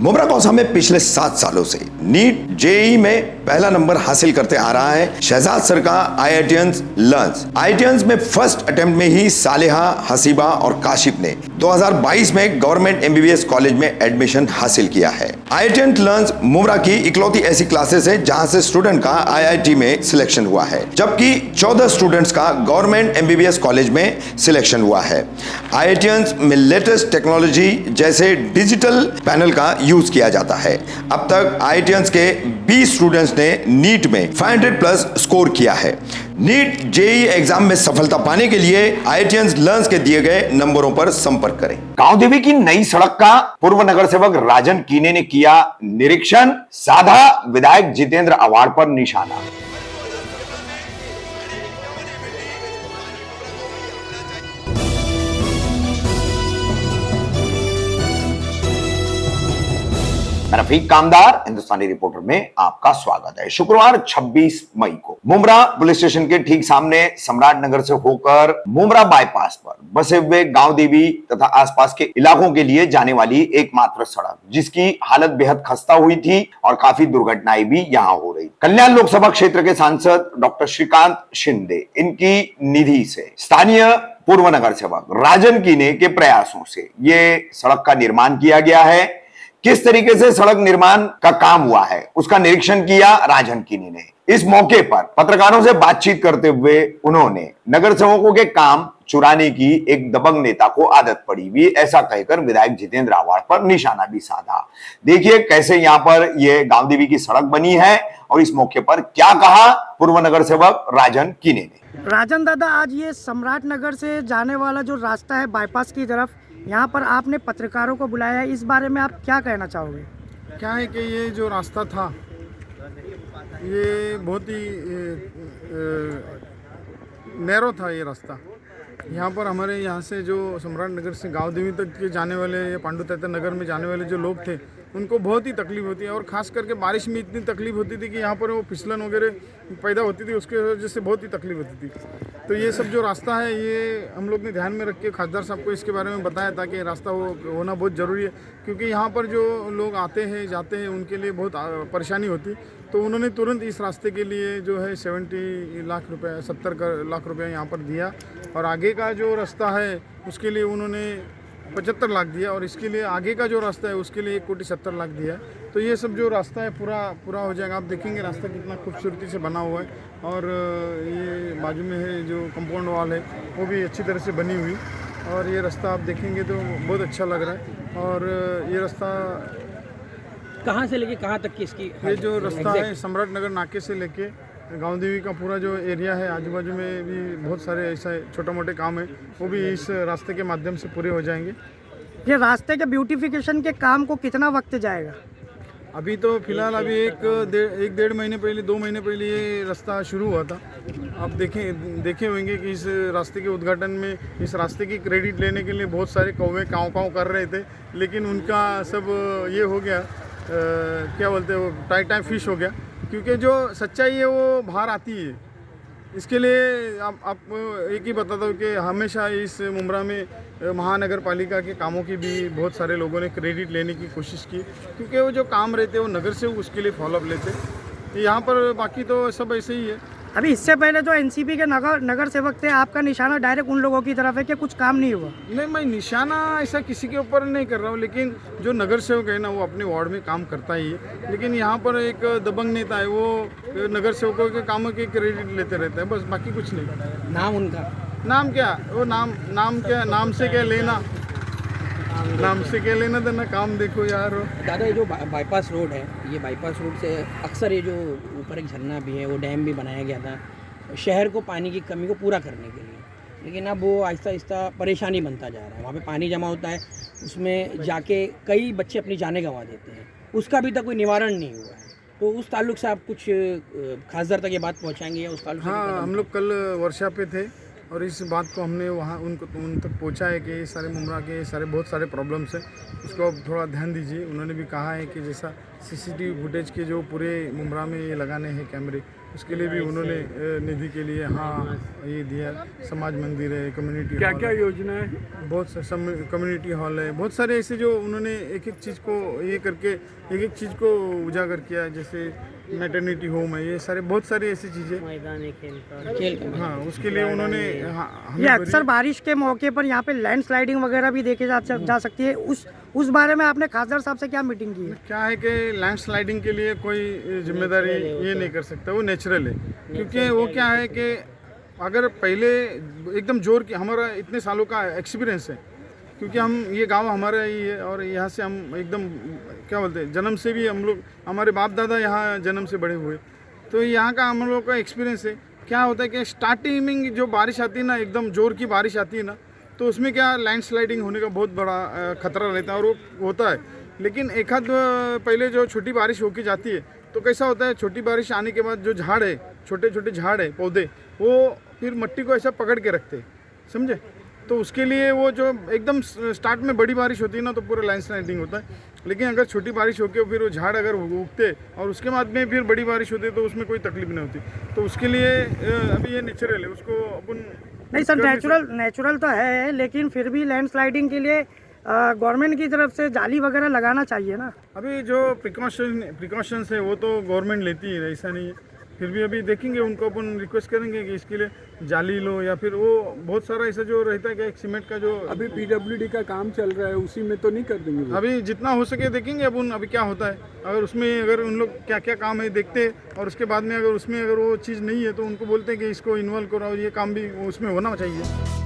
मुमरा कौसा में पिछले 7 सालों से नीट जेईई में पहला नंबर हासिल करते आ रहा है शहजाद सर का IITians लर्न्स। IITians में फर्स्ट अटेम्प्ट में ही सालेहा, हसीबा और काशिफ ने 2022 में गवर्नमेंट MBBS कॉलेज में एडमिशन हासिल किया है। IITians लर्न्स मुमरा की इकलौती ऐसी क्लासेस है जहां से स्टूडेंट का IIT में सिलेक्शन हुआ है, जबकि 14 स्टूडेंट्स का गवर्नमेंट MBBS कॉलेज में सिलेक्शन हुआ है। IITians में लेटेस्ट टेक्नोलॉजी जैसे डिजिटल पैनल का यूज किया जाता है। अब तक IITians के 20 स्टूडेंट्स ने नीट में 500 प्लस स्कोर किया है। नीट जेईई एग्जाम में सफलता पाने के लिए IITians लर्न्स के दिए गए नंबरों पर संपर्क करें। गांव देवी की नई सड़क का पूर्व नगर सेवक राजन कीने ने किया निरीक्षण, साधा विधायक जितेंद्र अवार्ड पर निशाना। मैं रफीक कामदार हिंदुस्तानी रिपोर्टर में आपका स्वागत है। शुक्रवार 26 मई को मुमरा पुलिस स्टेशन के ठीक सामने सम्राट नगर से होकर मुमरा बाईपास पर बसे हुए गांव देवी तथा आसपास के इलाकों के लिए जाने वाली एकमात्र सड़क, जिसकी हालत बेहद खस्ता हुई थी और काफी दुर्घटनाएं भी यहां हो रही। कल्याण लोकसभा क्षेत्र के सांसद डॉक्टर श्रीकांत शिंदे, इनकी निधि से स्थानीय पूर्व नगर सेवक राजन कीने के प्रयासों से ये सड़क का निर्माण किया गया है। किस तरीके से सड़क निर्माण का काम हुआ है उसका निरीक्षण किया राजन कीने ने। इस मौके पर पत्रकारों से बातचीत करते हुए उन्होंने नगर सेवकों के काम चुराने की एक दबंग नेता को आदत पड़ी हुई, ऐसा कहकर विधायक जितेंद्र अवार्ड पर निशाना भी साधा। देखिए कैसे यहाँ पर यह गांव देवी की सड़क बनी है और इस मौके पर क्या कहा पूर्व नगर सेवक राजन कीने ने। राजन दादा, आज ये सम्राट नगर से जाने वाला जो रास्ता है बाईपास की तरफ, यहाँ पर आपने पत्रकारों को बुलाया है, इस बारे में आप क्या कहना चाहोगे? क्या है कि ये जो रास्ता था ये बहुत ही नैरो था। ये रास्ता यहाँ पर हमारे यहाँ से जो सम्राट नगर से गांव देवी तक के जाने वाले या पांडु तैतर नगर में जाने वाले जो लोग थे उनको बहुत ही तकलीफ होती है, और ख़ास करके बारिश में इतनी तकलीफ होती थी कि यहाँ पर वो फिसलन वगैरह पैदा होती थी, उसके वजह से बहुत ही तकलीफ होती थी। तो ये सब जो रास्ता है ये हम लोग ने ध्यान में रख के खासदार साहब को इसके बारे में बताया था कि रास्ता होना बहुत ज़रूरी है, क्योंकि यहाँ पर जो लोग आते हैं जाते हैं उनके लिए बहुत परेशानी होती। तो उन्होंने तुरंत इस रास्ते के लिए जो है 70 लाख रुपए 70 लाख रुपए यहाँ पर दिया, और आगे का जो रास्ता है उसके लिए उन्होंने 75 लाख दिया, और इसके लिए आगे का जो रास्ता है उसके लिए 1,70,00,000 दिया। तो ये सब जो रास्ता है पूरा हो जाएगा। आप देखेंगे रास्ता कितना खूबसूरती से बना हुआ है, और ये बाजू में है जो कंपाउंड वॉल है वो भी अच्छी तरह से बनी हुई, और ये रास्ता आप देखेंगे तो बहुत अच्छा लग रहा है। और ये रास्ता कहाँ से लेके कहाँ तक की इसकी ये जो रास्ता है सम्राट नगर नाके से लेके गांव देवी का पूरा जो एरिया है, आजू बाजू में भी बहुत सारे ऐसा छोटे मोटे काम है, वो भी इस रास्ते के माध्यम से पूरे हो जाएंगे। ये रास्ते के ब्यूटिफिकेशन के काम को कितना वक्त जाएगा? अभी तो फिलहाल अभी एक डेढ़ महीने पहले 2 महीने पहले ये रास्ता शुरू हुआ था। आप देखे होंगे कि इस रास्ते के उद्घाटन में इस रास्ते की क्रेडिट लेने के लिए बहुत सारे कौवे काँव कर रहे थे, लेकिन उनका सब ये हो गया, क्या बोलते हैं वो टाई फिश हो गया, क्योंकि जो सच्चाई है वो बाहर आती है। इसके लिए आप एक ही बताता हूँ कि हमेशा इस मुमरा में महानगर पालिका के कामों की भी बहुत सारे लोगों ने क्रेडिट लेने की कोशिश की, क्योंकि वो जो काम रहते हैं वो नगर से उसके लिए फॉलोअप लेते। यहाँ पर बाकी तो सब ऐसे ही है। अभी इससे पहले जो NCP के नगर सेवक थे, आपका निशाना डायरेक्ट उन लोगों की तरफ है कि कुछ काम नहीं हुआ? नहीं, मैं निशाना ऐसा किसी के ऊपर नहीं कर रहा हूँ, लेकिन जो नगर सेवक है ना वो अपने वार्ड में काम करता ही है, लेकिन यहाँ पर एक दबंग नेता है वो नगर सेवकों के कामों के क्रेडिट लेते रहते हैं, बस बाकी कुछ नहीं। नाम उनका? नाम क्या वो नाम क्या, नाम से क्या लेना, नाम से क्या लेना देना, काम देखो यार। दादा, ये जो बाईपास रोड है, ये बाईपास रोड से अक्सर ये जो ऊपर एक झरना भी है, वो डैम भी बनाया गया था शहर को पानी की कमी को पूरा करने के लिए, लेकिन अब वो आहिस्ता आहिस्ता परेशानी बनता जा रहा है। वहाँ पे पानी जमा होता है, उसमें जाके कई बच्चे अपनी जानें गंवा देते हैं, उसका भी तक कोई निवारण नहीं हुआ है। तो उस ताल्लुक से आप कुछ खासदार तक ये बात पहुँचाएंगे या उस ताल्लुक से? हाँ, हम लोग कल वर्षा पे थे और इस बात को हमने वहाँ उन तक पहुँचा है कि ये सारे मुमरा के बहुत सारे प्रॉब्लम्स हैं, उसको अब थोड़ा ध्यान दीजिए। उन्होंने भी कहा है कि जैसा CCTV फुटेज के जो पूरे मुमरा में ये लगाने हैं कैमरे, उसके लिए भी उन्होंने निधि के लिए हाँ ये दिया। समाज मंदिर है, कम्युनिटी क्या हॉल क्या है, योजना है? बहुत कम्युनिटी हॉल है, बहुत सारे ऐसे जो उन्होंने एक एक चीज़ को ये करके एक एक चीज़ को उजागर किया है। जैसे मैटरनिटी होम है, ये सारे बहुत सारी ऐसी चीज़ें खेल का हाँ उसके लिए उन्होंने ये अक्सर बारिश के मौके पर यहाँ पे लैंडस्लाइडिंग वगैरह भी देखे जा सकती है। उस बारे में आपने खासदार साहब से क्या मीटिंग की है? क्या है कि लैंडस्लाइडिंग के लिए कोई जिम्मेदारी ये नहीं कर सकता, वो नेचुरल है। क्योंकि वो क्या है कि अगर पहले एकदम जोर की हमारा इतने सालों का एक्सपीरियंस है, क्योंकि हम ये गांव हमारा ही है और यहाँ से हम एकदम क्या बोलते हैं जन्म से भी हम लोग हमारे बाप दादा यहाँ जन्म से बड़े हुए, तो यहाँ का हम लोग का एक्सपीरियंस है। क्या होता है कि स्टार्टिंग में जो बारिश आती है ना, एकदम जोर की बारिश आती है ना, तो उसमें क्या लैंडस्लाइडिंग होने का बहुत बड़ा खतरा रहता है और वो होता है। लेकिन एक आध पहले जो छोटी बारिश होके जाती है तो कैसा होता है, छोटी बारिश आने के बाद जो झाड़ है, छोटे छोटे झाड़ है, पौधे, वो फिर मिट्टी को ऐसा पकड़ के रखते हैं, समझे। तो उसके लिए वो जो एकदम स्टार्ट में बड़ी बारिश होती है ना तो पूरा लैंडस्लाइडिंग होता है। लेकिन अगर छोटी बारिश होकर फिर वो झाड़ अगर उगते और उसके बाद में फिर बड़ी बारिश होती है तो उसमें कोई तकलीफ नहीं होती। तो उसके लिए अभी ये नेचुरल है, उसको अपन नहीं सर, नेचुरल तो है, लेकिन फिर भी लैंडस्लाइडिंग के लिए गवर्नमेंट की तरफ से जाली वगैरह लगाना चाहिए ना। अभी जो प्रिकॉशंस है वो तो गवर्नमेंट लेती है, ऐसा नहीं है। फिर भी अभी देखेंगे, उनको अपन रिक्वेस्ट करेंगे कि इसके लिए जाली लो, या फिर वो बहुत सारा ऐसा जो रहता है कि एक सीमेंट का जो अभी पीडब्ल्यूडी का काम चल रहा है, उसी में तो नहीं कर देंगे वो? अभी जितना हो सके देखेंगे अपन अभी क्या होता है। अगर उसमें अगर उन लोग क्या क्या काम है देखते हैं और उसके बाद में अगर उसमें अगर वो चीज़ नहीं है तो उनको बोलते हैं कि इसको इन्वॉल्व करो और ये काम भी उसमें होना चाहिए।